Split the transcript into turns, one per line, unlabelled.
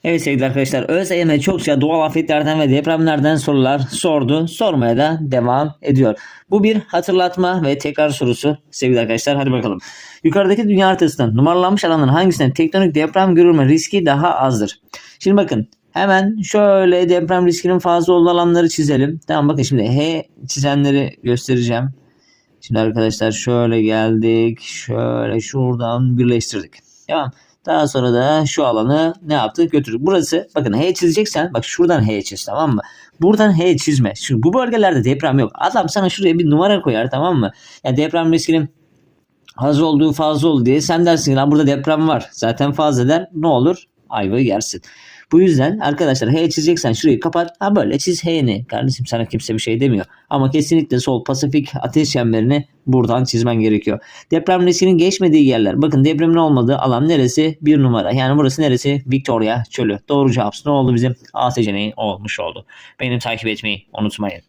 Evet sevgili arkadaşlar, ÖSYM çokça doğal afetlerden ve depremlerden sorular sordu. Sormaya da devam ediyor. Bu bir hatırlatma ve tekrar sorusu sevgili arkadaşlar. Hadi bakalım. Yukarıdaki dünya haritasında numaralanmış alanların hangisinde tektonik deprem görülme riski daha azdır? Şimdi bakın, hemen şöyle deprem riskinin fazla olduğu alanları çizelim. Tamam, bakın şimdi H çizenleri göstereceğim. Şimdi arkadaşlar şöyle geldik. Şöyle şuradan birleştirdik. Tamam. Daha sonra da şu alanı ne yaptık? Götürdük. Burası, bakın H çizeceksen bak şuradan H çiz, tamam mı? Buradan H çizme. Çünkü bu bölgelerde deprem yok. Adam sana şuraya bir numara koyar, tamam mı? Yani deprem riskinin az olduğu fazla oldu diye sen dersin ki lan burada deprem var. Zaten fazla der. Ne olur? Ayvayı yersin. Bu yüzden arkadaşlar H çizeceksen şurayı kapat. Ha böyle çiz H'ni. Kardeşim sana kimse bir şey demiyor. Ama kesinlikle sol Pasifik ateş çemberini buradan çizmen gerekiyor. Deprem riskinin geçmediği yerler. Bakın depremin olmadığı alan neresi? 1 numara. Yani burası neresi? Victoria Çölü. Doğru cevap ne oldu bizim? A seçeneği olmuş oldu. Beni takip etmeyi unutmayın.